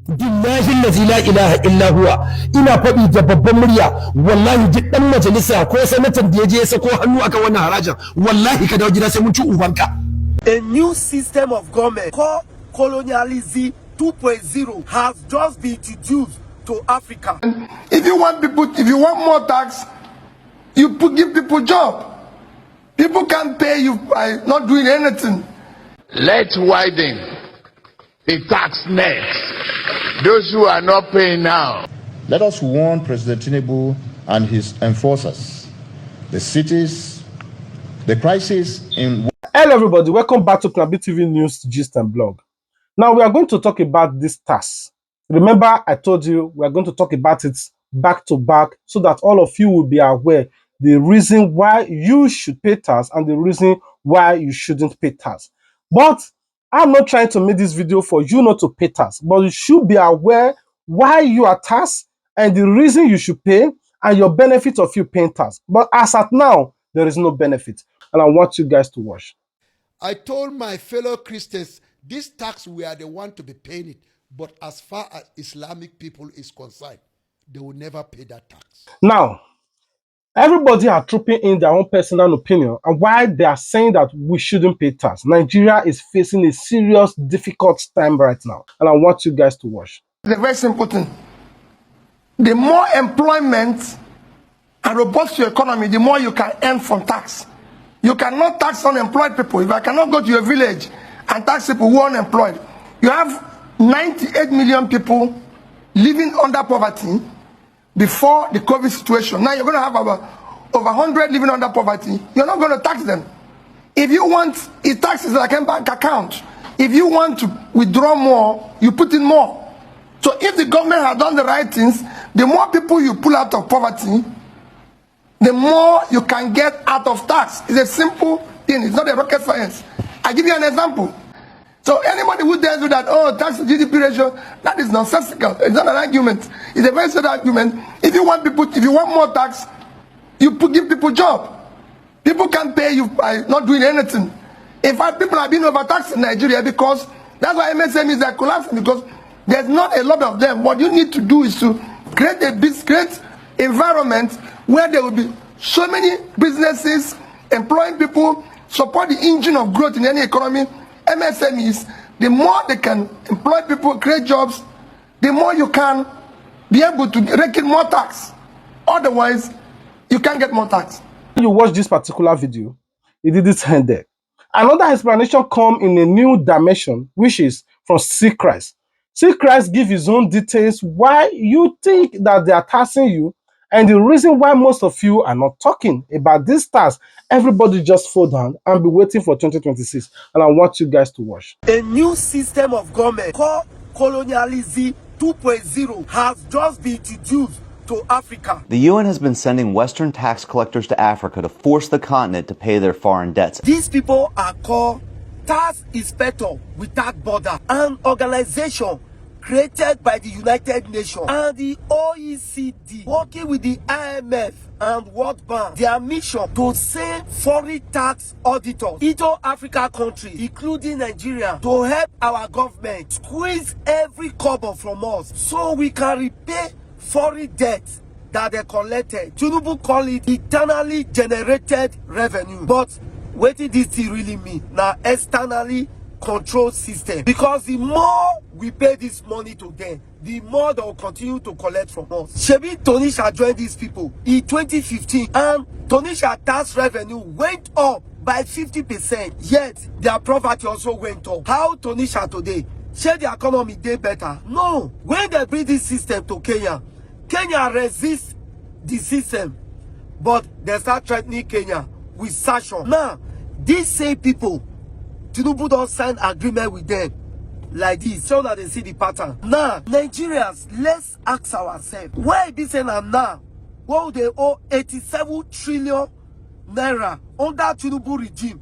billahi allazi la ilaha illa huwa ina faɗi da babban murya wallahi duk dan majalisa ko sanatan da yaje ya sako hannu akan wannan harajin wallahi ka dawo gida sai mun ci ubanka. A new system of government called Colonialism 2.0 has just been introduced to Africa. If you want more tax, give people job. People can't pay you by not doing anything. Let's widen the tax net. Those who are not paying now. Let us warn President Tinubu and his enforcers. The cities, the crisis in... Hello everybody, welcome back to Knabi TV News Gist and Blog. Now we are going to talk about this tax. Remember I told you we are going to talk about it back to back so that all of you will be aware the reason why you should pay tax and the reason why you shouldn't pay tax. But I'm not trying to make this video for you not to pay tax, but you should be aware why you are taxed and the reason you should pay and your benefit of you paying tax. But as at now, there is no benefit. And I want you guys to watch. I told my fellow Christians, this tax, we are the one to be paying it. But as far as Islamic people is concerned, they will never pay that tax. Now, everybody are trooping in their own personal opinion and why they are saying that we shouldn't pay tax. Nigeria is facing a serious, difficult time right now. And I want you guys to watch. It's a very simple thing. The more employment and robust your economy, the more you can earn from tax. You cannot tax unemployed people. If I cannot go to your village and tax people who are unemployed, you have 98 million people living under poverty before the COVID situation. Now you're going to have over 100 living under poverty. You're not going to tax them. If you want, it taxes like a bank account. If you want to withdraw more, you put in more. So if the government has done the right things, the more people you pull out of poverty, the more you can get out of tax. It's a simple thing. It's not a rocket science. I give you an example. So anybody who tells you that, oh, tax to GDP ratio, that is nonsensical. It's not an argument. It's a very sad argument. If you want more tax, give people job. People can't pay you by not doing anything. In fact, people are being overtaxed in Nigeria because that's why MSMEs are collapsing, because there's not a lot of them. What you need to do is to create a great environment where there will be so many businesses employing people, support the engine of growth in any economy. MSMEs, the more they can employ people, create jobs, the more you can be able to rake in more tax. Otherwise, you can't get more tax. When you watch this particular video, it didn't end there. Another explanation comes in a new dimension, which is from See Christ. See Christ gives his own details why you think that they are taxing you and the reason why most of you are not talking about this tax. Everybody just fall down and be waiting for 2026. And I want you guys to watch. A new system of government called Colonialism 2.0 has just been introduced to Africa. The UN has been sending Western tax collectors to Africa to force the continent to pay their foreign debts. These people are called Tax Inspector Without Border, an organization created by the United Nations and the OECD, working with the IMF and World Bank. Their mission to send foreign tax auditors into African countries, including Nigeria, to help our government squeeze every kobo from us so we can repay foreign debt that they collected. Tinubu call it internally generated revenue. But what did this really mean? Now, externally control system, because the more we pay this money to them, the more they will continue to collect from us. Shebi Tonisha joined these people in 2015 and Tonisha tax revenue went up by 50%, yet their poverty also went up. How Tonisha today? Share the economy day better? No. When they bring this system to Kenya, Kenya resists the system, but they start threatening Kenya with sanction. Now, these same people, Tinubu don't sign agreement with them like this, so that they see the pattern. Now, Nigerians, let's ask ourselves, why be saying now, what would they owe 87 trillion naira under Tinubu regime?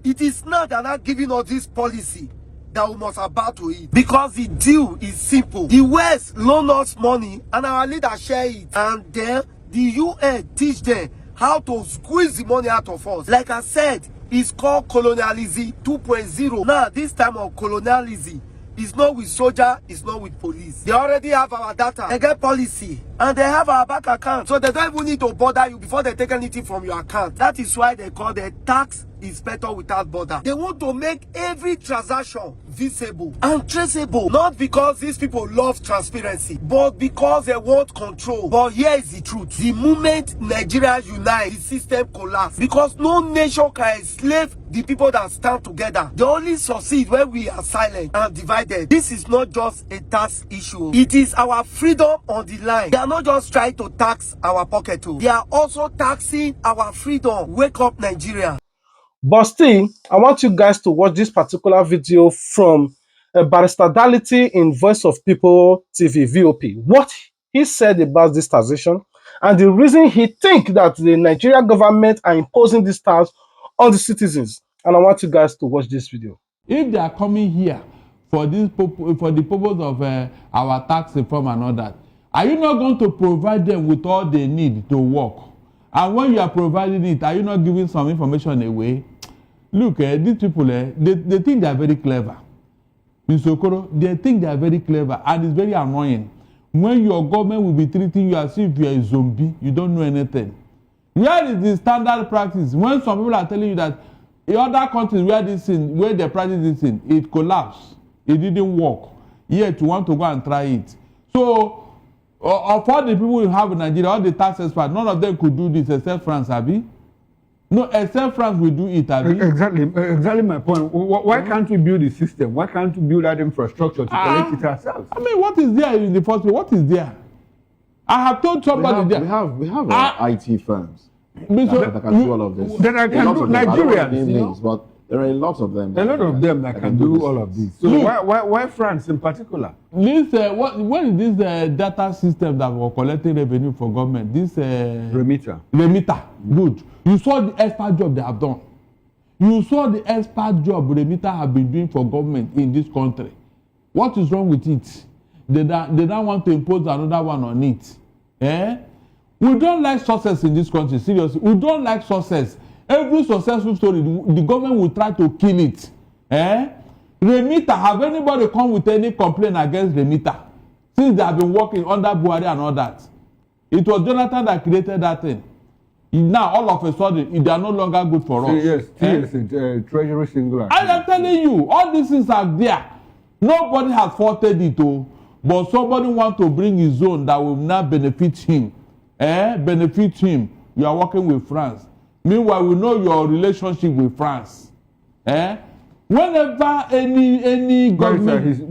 It is now they're not giving us this policy that we must about to it, because the deal is simple. The West loan us money and our leaders share it, and then the UN teach them how to squeeze the money out of us. Like I said, it's called Colonialism 2.0. Now, this time of colonialism, It's not with soldier, it's not with police. They already have our data, they get policy, and they have our bank account. So they don't even need to bother you before they take anything from your account. That is why they call the tax inspector without border. They want to make every transaction visible and traceable, not because these people love transparency, but because they want control. But here is the truth: the moment Nigeria unites, the system collapses, because no nation can enslave the people that stand together. They only succeed when we are silent and divided. This is not just a tax issue, it is our freedom on the line. They are not just trying to tax our pocket too, they are also taxing our freedom. Wake up, Nigeria. But still, I want you guys to watch this particular video from Barrister Dality in Voice of People TV, VOP. What he said about this taxation and the reason he thinks that the Nigerian government are imposing this tax on the citizens. And I want you guys to watch this video. If they are coming here for this for the purpose of our tax reform and all that, are you not going to provide them with all they need to work? And when you are providing it, are you not giving some information away? Look, these people, they think they are very clever. Mr. Okoro, they think they are very clever, and it's very annoying. When your government will be treating you as if you are a zombie, you don't know anything. Where is the standard practice? When some people are telling you that in other countries where they practice this thing, it collapsed, it didn't work, yet you want to go and try it. So, of all the people you have in Nigeria, all the tax experts, none of them could do this except France, Abi. No, except France will do it, Abi. Exactly my point. Why can't we build a system? Why can't we build that infrastructure to collect it ourselves? I mean, what is there in the first place? What is there? I have told somebody we have IT firms that can do all of this. That I can do Nigerians, but there are a lot of them. A lot of them that can do all of this. So why France in particular? This what is this data system that we're collecting revenue for government? This Remitter. Good. You saw the expert job they have done. You saw the expert job Remitter have been doing for government in this country. What is wrong with it? They don't want to impose another one on it. We don't like success in this country, seriously. We don't like success. Every successful story, the government will try to kill it. Remitter, have anybody come with any complaint against Remitter? Since they have been working under Buhari and all that. It was Jonathan that created that thing. Now, all of a sudden, they are no longer good for us. Yes, Treasury singular. I am telling you, all these things are there. Nobody has faulted it, but somebody wants to bring his own that will not benefit him. Benefit him. You are working with France. Meanwhile, we know your relationship with France. Whenever any government,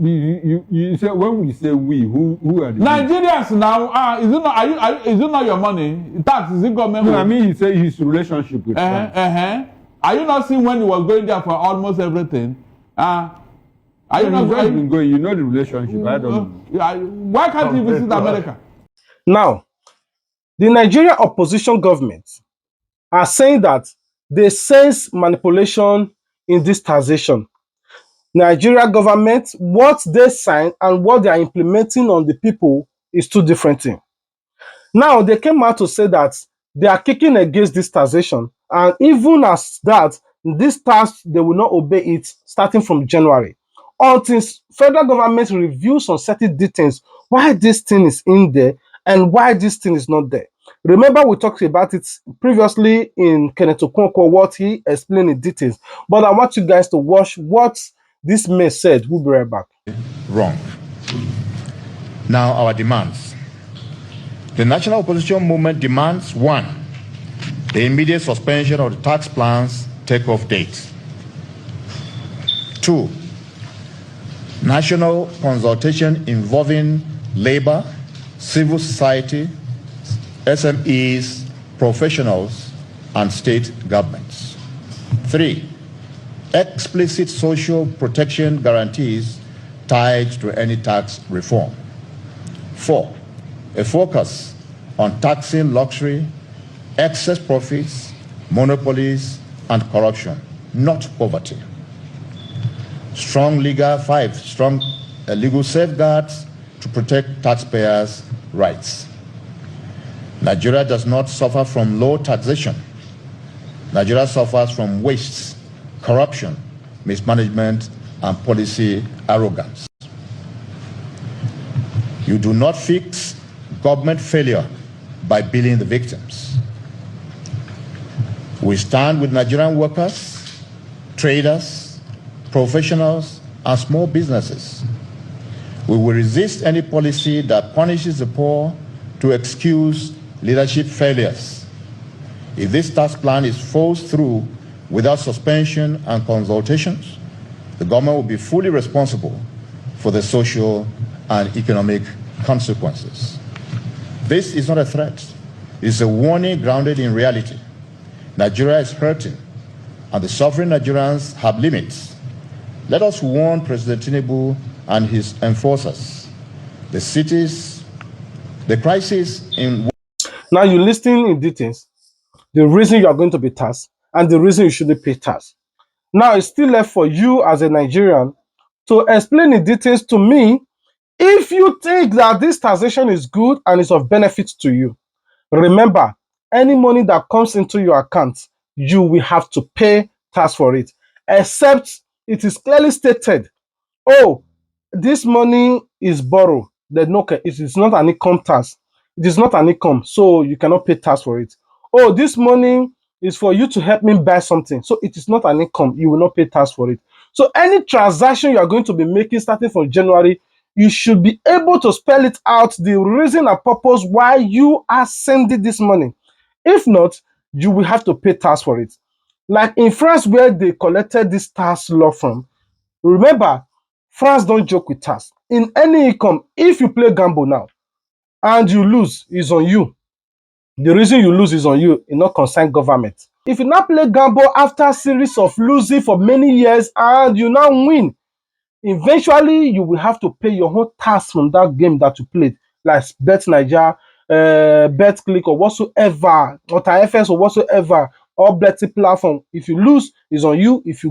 you say when we say we, who are the Nigerians now? Is it not your money? Tax is it government? No, I mean you say his relationship with France. Are you not seeing when he was going there for almost everything? Are you not going? You know the relationship. I don't know. Why can't he visit America? Now, the Nigerian opposition government are saying that they sense manipulation in this taxation. Nigeria government, what they sign and what they are implementing on the people is two different things. Now, they came out to say that they are kicking against this taxation, and even as that, this tax, they will not obey it starting from January. Until federal government reviews on certain details why this thing is in there and why this thing is not there. Remember, we talked about it previously in Kenneth Okonkwo, what he explained in details. But I want you guys to watch what this man said. We'll be right back. Wrong. Now, our demands. The National Opposition Movement demands 1. The immediate suspension of the tax plan's takeoff date. 2. National consultation involving labor, civil society, SMEs, professionals, and state governments. 3. Explicit social protection guarantees tied to any tax reform. 4. A focus on taxing luxury, excess profits, monopolies, and corruption, not poverty. 5. Strong legal safeguards to protect taxpayers' rights. Nigeria does not suffer from low taxation. Nigeria suffers from wastes, corruption, mismanagement, and policy arrogance. You do not fix government failure by billing the victims. We stand with Nigerian workers, traders, professionals, and small businesses. We will resist any policy that punishes the poor to excuse leadership failures. If this tax plan is forced through without suspension and consultations, the government will be fully responsible for the social and economic consequences. This is not a threat. It's a warning grounded in reality. Nigeria is hurting, and the suffering Nigerians have limits. Let us warn President Tinubu and his enforcers. The crisis in... Now you're listening in details, the reason you are going to be taxed, and the reason you shouldn't pay tax. Now it's still left for you as a Nigerian to explain in details to me if you think that this taxation is good and is of benefit to you. Remember, any money that comes into your account, you will have to pay tax for it, except it is clearly stated, oh, this money is borrowed. Then okay, it is not an income tax. It is not an income, so you cannot pay tax for it. Oh, this money is for you to help me buy something, so it is not an income. You will not pay tax for it. So any transaction you are going to be making starting from January, you should be able to spell it out, the reason and purpose why you are sending this money. If not, you will have to pay tax for it. Like in France, where they collected this tax law from, remember, France don't joke with tax. In any income, if you play gamble now and you lose, it's on you. The reason you lose is on you, it not concern government. If you not play gamble after a series of losing for many years and you now win, eventually you will have to pay your whole tax from that game that you played, like Bet Niger, Bet Click, or whatsoever, or TFS or whatsoever, or betting platform. If you lose, it's on you. If you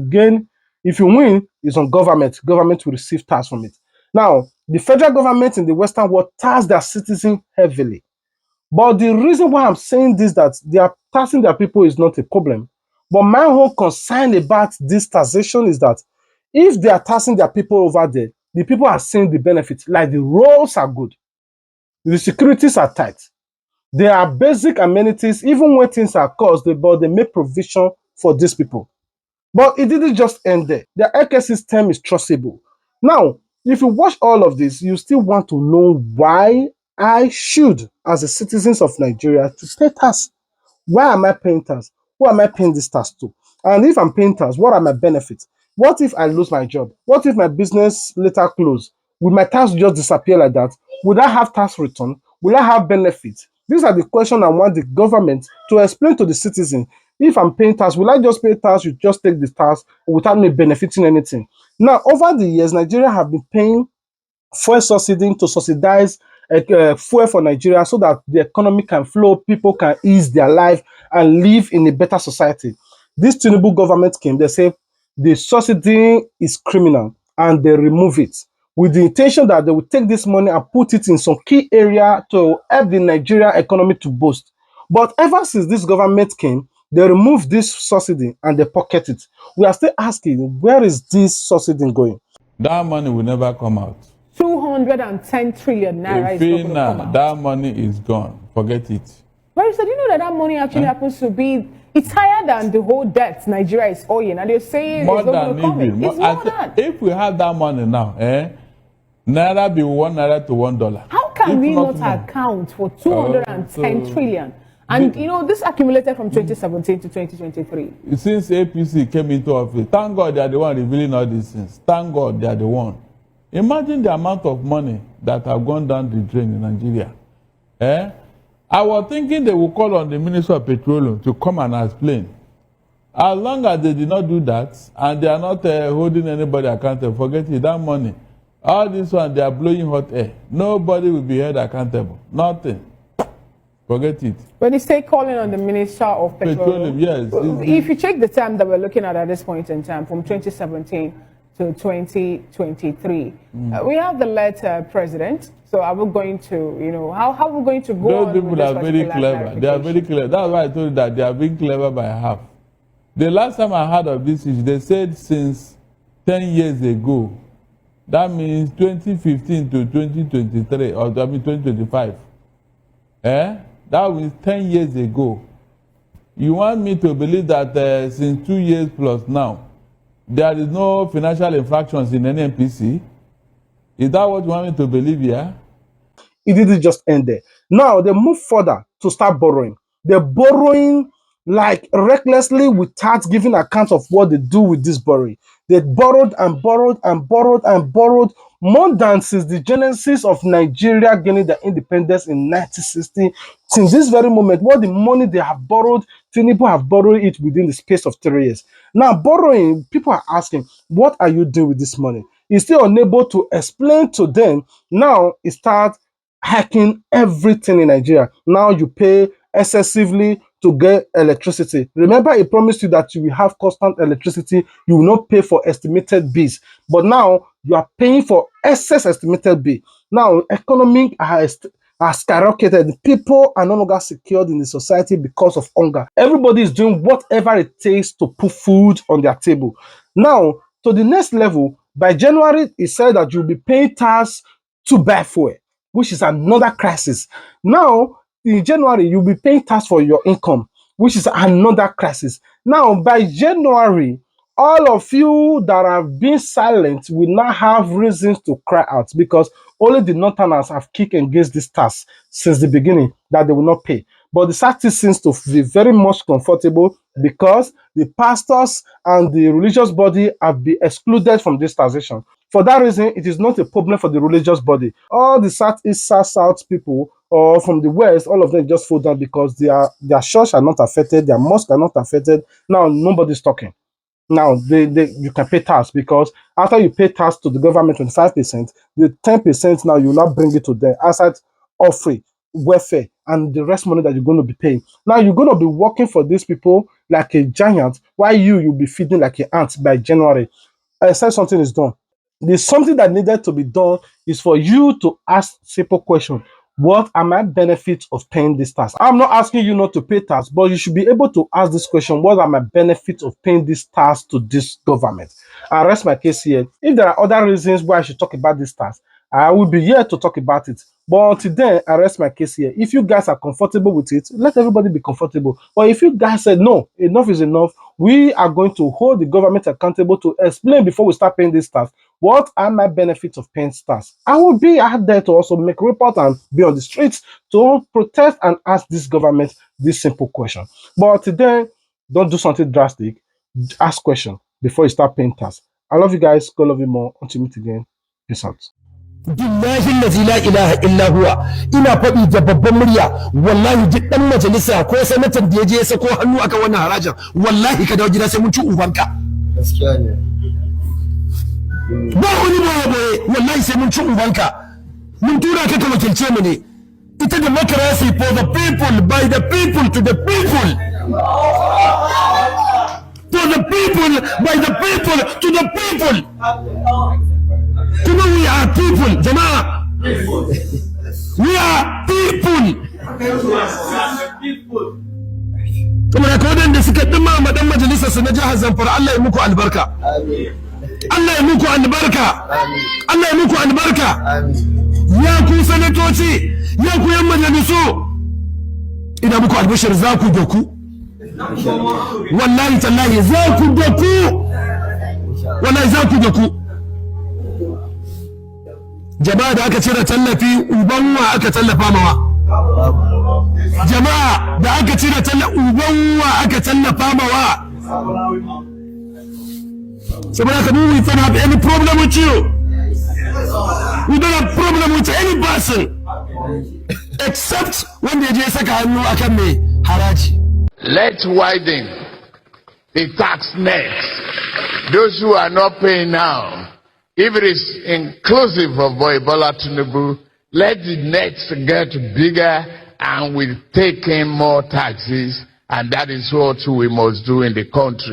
win, it's on government. Government will receive tax from it. Now, the federal government in the Western world tax their citizens heavily. But the reason why I'm saying this, that they are taxing their people, is not a problem. But my whole concern about this taxation is that if they are taxing their people over there, the people are seeing the benefits, like the roads are good, the securities are tight, there are basic amenities, even when things are caused, but they make provision for these people. But it didn't just end there. The healthcare system is trustable. Now, if you watch all of this, you still want to know why I should, as a citizens of Nigeria, to pay tax. Why am I paying tax? Who am I paying this tax to? And if I'm paying tax, what are my benefits? What if I lose my job? What if my business later close? Will my tax just disappear like that? Would I have tax return? Will I have benefits? These are the questions I want the government to explain to the citizen. If I'm paying tax, will I just pay tax? You just take the tax without me benefiting anything. Now, over the years, Nigeria have been paying fuel subsidy to subsidize fuel for Nigeria so that the economy can flow, people can ease their life and live in a better society. This Tinubu government came, they say the subsidy is criminal and they remove it with the intention that they will take this money and put it in some key area to help the Nigerian economy to boost. But ever since this government came, they removed this subsidy and they pocket it. We are still asking, where is this subsidy going? That money will never come out. 210 trillion naira is not going to come out. That money is gone. Forget it. But you said, you know that money actually happens to be, it's higher than the whole debt Nigeria is owing. And they're saying more it's not going to come in. It's more than. If we have that money now, naira be $1 to $1. How can we not account for 210 trillion? And you know, this accumulated from 2017 to 2023. Since APC came into office, thank God they are the one revealing all these things. Thank God they are the one. Imagine the amount of money that have gone down the drain in Nigeria. I was thinking they will call on the Minister of Petroleum to come and explain. As long as they did not do that, and they are not holding anybody accountable, forget it, that money. All this one, they are blowing hot air. Nobody will be held accountable. Nothing. Forget it. When you say calling on the Minister of Petroleum, yes. If you check the time that we're looking at this point in time, from 2017 to 2023, we have the led president. So are we going to, you know, how are we going to go? Those people are very clever. They are very clever. That's why I told you that they are being clever by half. The last time I heard of this issue, they said since 10 years ago, That means 2015 to 2023, or I mean 2025. That was 10 years ago. You want me to believe that since 2 years plus now, there is no financial infractions in any NPC? Is that what you want me to believe here? It didn't just end there. Now they move further to start borrowing. They're borrowing like recklessly without giving account of what they do with this borrowing. They borrowed and borrowed and borrowed and borrowed more than since the genesis of Nigeria gaining their independence in 1960. Since this very moment, what the money they have borrowed, Tinubu have borrowed it within the space of 3 years. Now, borrowing, people are asking, what are you doing with this money? He's still unable to explain to them. Now, he starts hacking everything in Nigeria. Now you pay excessively to get electricity. Remember, he promised you that you will have constant electricity. You will not pay for estimated bills. But now you are paying for excess estimated bill. Now, economy has skyrocketed. People are no longer secured in the society because of hunger. Everybody is doing whatever it takes to put food on their table. Now, to the next level, by January, he said that you'll be paying tax to buy fuel, which is another crisis. Now, in January, you'll be paying tax for your income, which is another crisis. Now, by January, all of you that have been silent will now have reasons to cry out, because only the Northerners have kicked against this tax since the beginning that they will not pay. But the South seems to be very much comfortable because the pastors and the religious body have been excluded from this taxation. For that reason, it is not a problem for the religious body. All the Southeast, South people, or from the West, all of them just fall down because their church are not affected, their mosque are not affected. Now, nobody's talking. Now, you can pay tax, because after you pay tax to the government 25%, the 10% now you will not bring it to them outside offering, welfare, and the rest money that you're going to be paying. Now, you're going to be working for these people like a giant, while you'll be feeding like an ant by January. I said something is done. There's something that needed to be done is for you to ask simple question. What are my benefits of paying this tax? I'm not asking you not to pay tax, but you should be able to ask this question. What are my benefits of paying this tax to this government? I rest my case here. If there are other reasons why I should talk about this tax, I will be here to talk about it. But until then, I rest my case here. If you guys are comfortable with it, let everybody be comfortable. But if you guys said, no, enough is enough, we are going to hold the government accountable to explain before we start paying this tax. What are my benefits of paying tax? I will be out there to also make a report and be on the streets to protest and ask this government this simple question. But today, don't do something drastic. Ask question before you start paying tax. I love you guys. God love you more. Until we meet again. Peace out. billahi allazi la ilaha illa huwa ina faɗi da babban murya, wallahi duk ɗan majalisa ko sanatan da ya je ya sako hannu akan wannan harajin, wallahi ka dawo gida sai mun ci ubanka. Gaskiya ne. Ba wani boye, wallahi sai mun ci ubanka. Mun tura ka wakilce mu ne. Ita democracy for the people, by the people, to the people. For the people, by the people, to the people. Kuma we are people, jama'a. We are people. Kuma da kodan da suka dima ma dan majalisar su na jihar Zamfara, Allah ya muku albarka. Allah ya muku albarka. Allah ya muku albarka. Ya ku sanatoci, ya ku yan majalisu, ina muku albishir za ku doku. Wallahi tallahi za ku doku. Wallahi za ku doku. Jama'a da aka cire tallafi, uban wa aka tallafa mawa? Jama'a da aka cire tallafi, uban wa aka tallafa mawa? Saboda haka we don't have any problem with you. We don't have problem with any person, except when they je saka hannu akan me haraji. Let's widen the tax net. Those who are not paying now, if it is inclusive of Bola Tinubu, let the nets get bigger and we'll take in more taxes, and that is what we must do in the country.